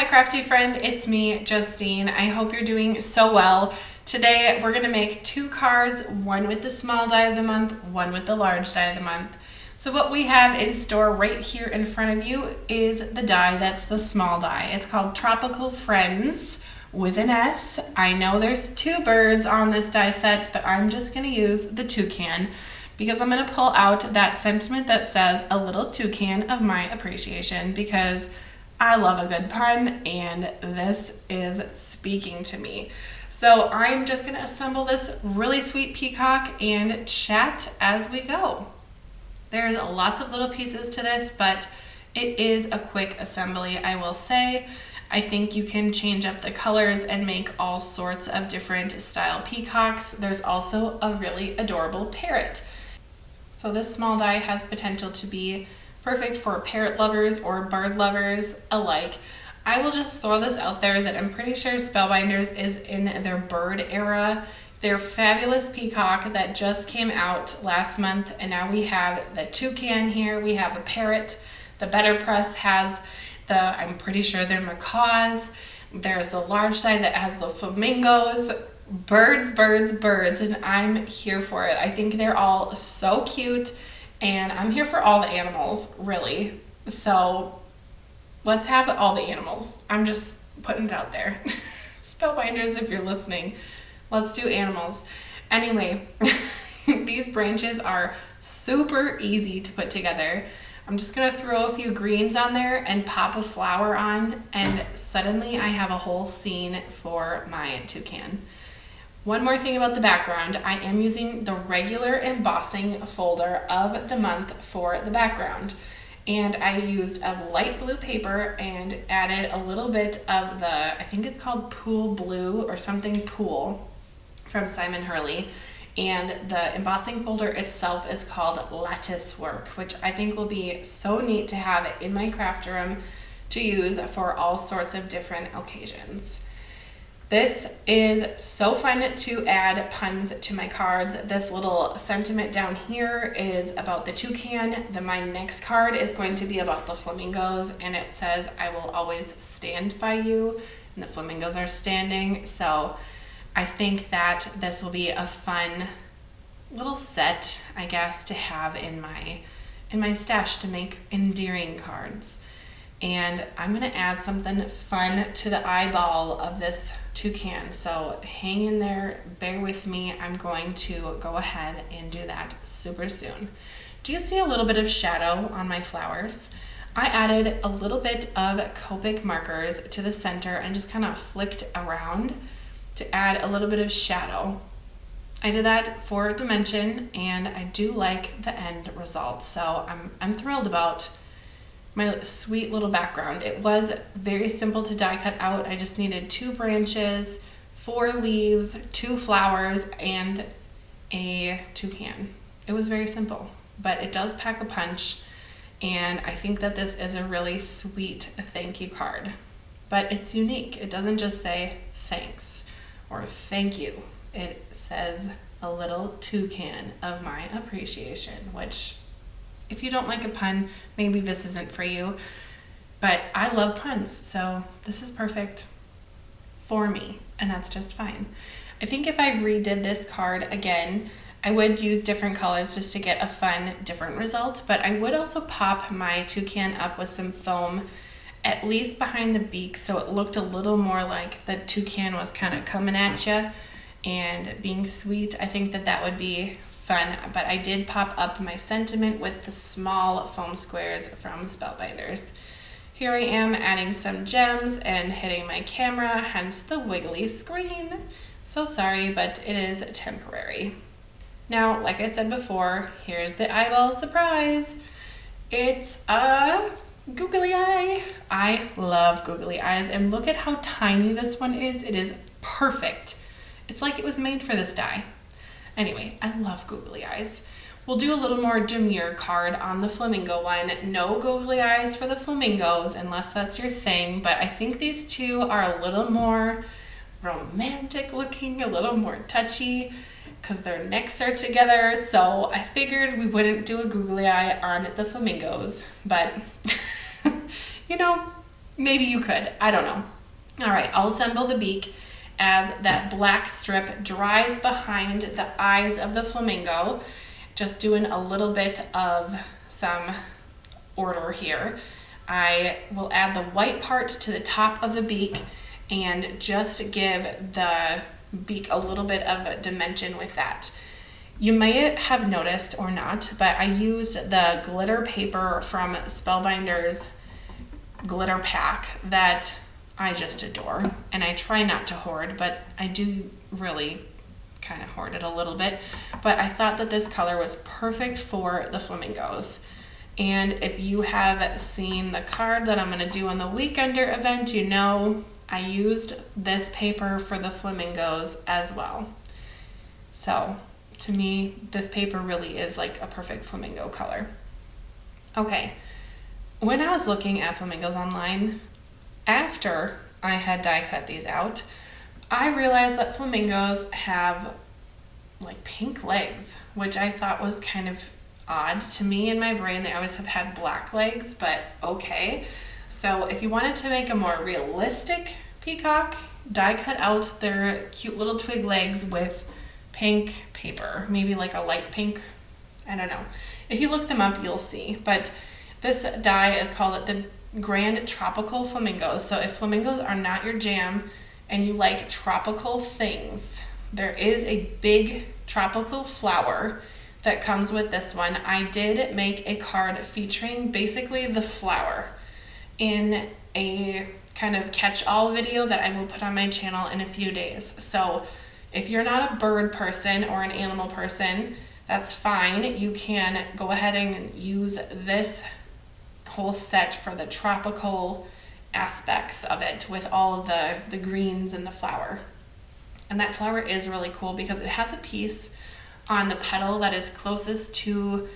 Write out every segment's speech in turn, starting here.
Hi Crafty friend, it's me, Justine. I hope you're doing so well. Today we're going to make two cards, one with the small die of the month, one with the large die of the month. So what we have in store right here in front of you is the die that's the small die. It's called Tropical Friends with an S. I know there's two birds on this die set, but I'm just going to use the toucan because I'm going to pull out that sentiment that says a little toucan of my appreciation because I love a good pun, and this is speaking to me. So I'm just going to assemble this really sweet peacock and chat as we go. There's lots of little pieces to this, but it is a quick assembly, I will say. I think you can change up the colors and make all sorts of different style peacocks. There's also a really adorable parrot. So this small die has potential to be perfect for parrot lovers or bird lovers alike. I will just throw this out there that I'm pretty sure Spellbinders is in their bird era. Their fabulous peacock that just came out last month, and now we have the toucan here, we have a parrot. The Better Press has I'm pretty sure they're macaws. There's the large side that has the flamingos. Birds, birds, birds, and I'm here for it. I think they're all so cute. And I'm here for all the animals, really. So let's have all the animals. I'm just putting it out there. Spellbinders, if you're listening, let's do animals. Anyway, these branches are super easy to put together. I'm just gonna throw a few greens on there and pop a flower on, and suddenly I have a whole scene for my toucan. One more thing about the background, I am using the regular embossing folder of the month for the background. And I used a light blue paper and added a little bit of the, I think it's called Pool Blue or something Pool from Simon Hurley. And the embossing folder itself is called Lattice Work, which I think will be so neat to have it in my craft room to use for all sorts of different occasions. This is so fun to add puns to my cards. This little sentiment down here is about the toucan. My next card is going to be about the flamingos, and it says, I will always stand by you, and the flamingos are standing. So I think that this will be a fun little set, I guess, to have in my stash to make endearing cards. And I'm gonna add something fun to the eyeball of this toucan. So hang in there, bear with me. I'm going to go ahead and do that super soon. Do you see a little bit of shadow on my flowers? I added a little bit of Copic markers to the center and just kind of flicked around to add a little bit of shadow. I did that for dimension, and I do like the end result. So I'm thrilled about my sweet little background. It was very simple to die cut out. I just needed 2 branches, 4 leaves, 2 flowers, and a toucan. It was very simple, but it does pack a punch, and I think that this is a really sweet thank you card. But it's unique. It doesn't just say thanks or thank you. It says a little toucan of my appreciation, which, if you don't like a pun, maybe this isn't for you, but I love puns, so this is perfect for me, and that's just fine. I think if I redid this card again, I would use different colors just to get a fun, different result, but I would also pop my toucan up with some foam, at least behind the beak, so it looked a little more like the toucan was kind of coming at you and being sweet. I think that would be fun, but I did pop up my sentiment with the small foam squares from Spellbinders. Here I am adding some gems and hitting my camera, hence the wiggly screen. So sorry, but it is temporary. Now, like I said before, here's the eyeball surprise. It's a googly eye. I love googly eyes, and look at how tiny this one is. It is perfect. It's like it was made for this die. Anyway, I love googly eyes. We'll do a little more demure card on the flamingo one. No googly eyes for the flamingos unless that's your thing, but I think these two are a little more romantic looking, a little more touchy because their necks are together. So I figured we wouldn't do a googly eye on the flamingos, but you know, Maybe you could, I don't know. All right, I'll assemble the beak as that black strip dries behind the eyes of the flamingo. Just doing a little bit of some order here. I will add the white part to the top of the beak and just give the beak a little bit of a dimension with that. You may have noticed or not, but I used the glitter paper from Spellbinders glitter pack that I just adore, and I try not to hoard, but I do really kind of hoard it a little bit. But I thought that this color was perfect for the flamingos. And if you have seen the card that I'm going to do on the Weekender event, you know I used this paper for the flamingos as well. So to me, this paper really is like a perfect flamingo color. Okay, when I was looking at flamingos online, after I had die cut these out, I realized that flamingos have like pink legs, which I thought was kind of odd to me. In my brain, they always have had black legs, but okay. So if you wanted to make a more realistic peacock, die cut out their cute little twig legs with pink paper, maybe like a light pink, I don't know. If you look them up, you'll see. But this die is called the Grand Tropical Flamingos. So if flamingos are not your jam and you like tropical things, there is a big tropical flower that comes with this one. I did make a card featuring basically the flower in a kind of catch-all video that I will put on my channel in a few days. So if you're not a bird person or an animal person, that's fine. You can go ahead and use this whole set for the tropical aspects of it with all of the greens and the flower. And that flower is really cool because it has a piece on the petal that is closest to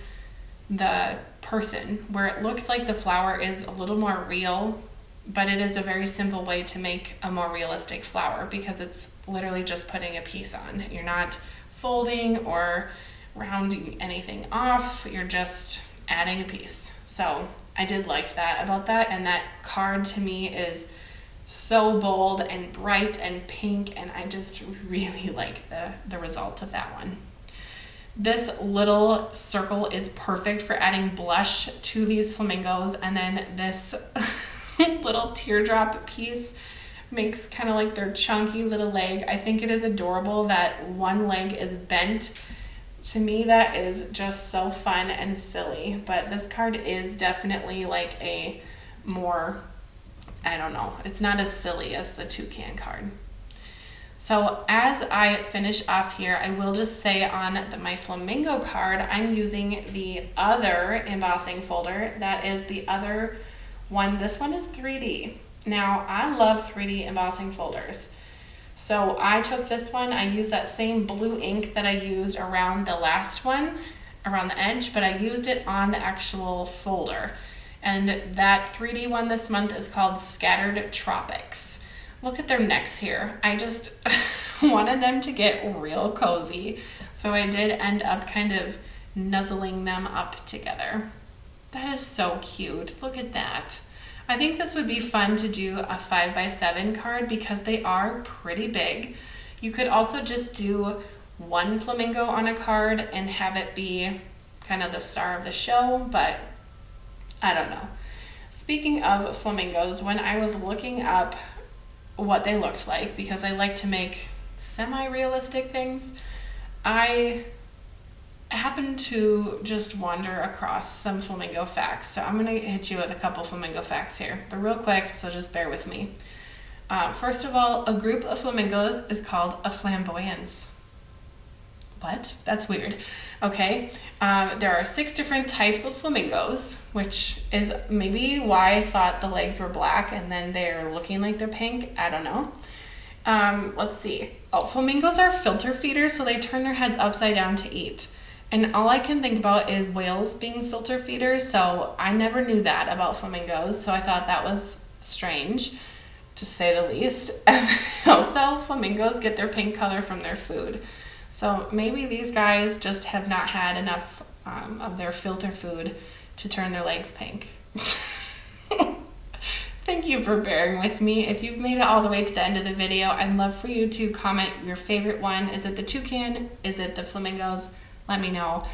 the person where it looks like the flower is a little more real, but it is a very simple way to make a more realistic flower because it's literally just putting a piece on. You're not folding or rounding anything off, you're just adding a piece. So I did like that about that, and that card to me is so bold and bright and pink, and I just really like the result of that one. This little circle is perfect for adding blush to these flamingos, and then this little teardrop piece makes kind of like their chunky little leg. I think it is adorable that one leg is bent. To me, that is just so fun and silly, but this card is definitely like a more, I don't know, it's not as silly as the toucan card. So as I finish off here, I will just say on my flamingo card, I'm using the other embossing folder. That is the other one. This one is 3D. Now, I love 3D embossing folders. So I took this one, I used that same blue ink that I used around the last one, around the edge, but I used it on the actual folder. And that 3D one this month is called Scattered Tropics. Look at their necks here. I just wanted them to get real cozy. So I did end up kind of nuzzling them up together. That is so cute. Look at that. I think this would be fun to do a 5x7 card because they are pretty big. You could also just do one flamingo on a card and have it be kind of the star of the show, but I don't know. Speaking of flamingos, when I was looking up what they looked like, because I like to make semi-realistic things, I happened to just wander across some flamingo facts. So I'm going to hit you with a couple flamingo facts here. They're real quick, so just bear with me. First of all, a group of flamingos is called a flamboyance. What? That's weird. Okay, there are 6 different types of flamingos, which is maybe why I thought the legs were black and then they're looking like they're pink. I don't know. Let's see. Oh, flamingos are filter feeders, so they turn their heads upside down to eat. And all I can think about is whales being filter feeders, so I never knew that about flamingos, so I thought that was strange, to say the least. And also, flamingos get their pink color from their food. So maybe these guys just have not had enough of their filter food to turn their legs pink. Thank thank you for bearing with me. If you've made it all the way to the end of the video, I'd love for you to comment your favorite one. Is it the toucan? Is it the flamingos? Let me know.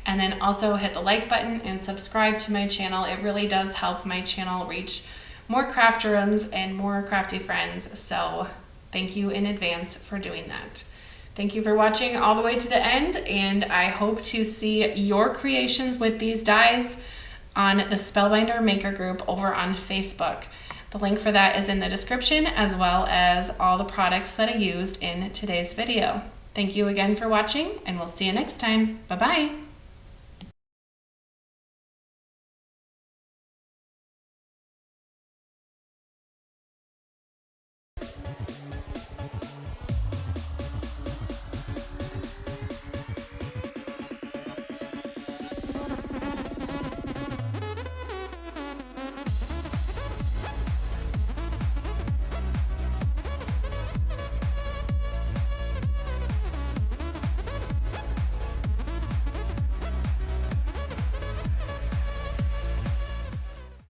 And then also hit the like button and subscribe to my channel. It really does help my channel reach more craft rooms and more crafty friends. So thank you in advance for doing that. Thank you for watching all the way to the end, and I hope to see your creations with these dies on the Spellbinder Maker group over on Facebook. The link for that is in the description, as well as all the products that I used in today's video. Thank you again for watching, and we'll see you next time. Bye-bye.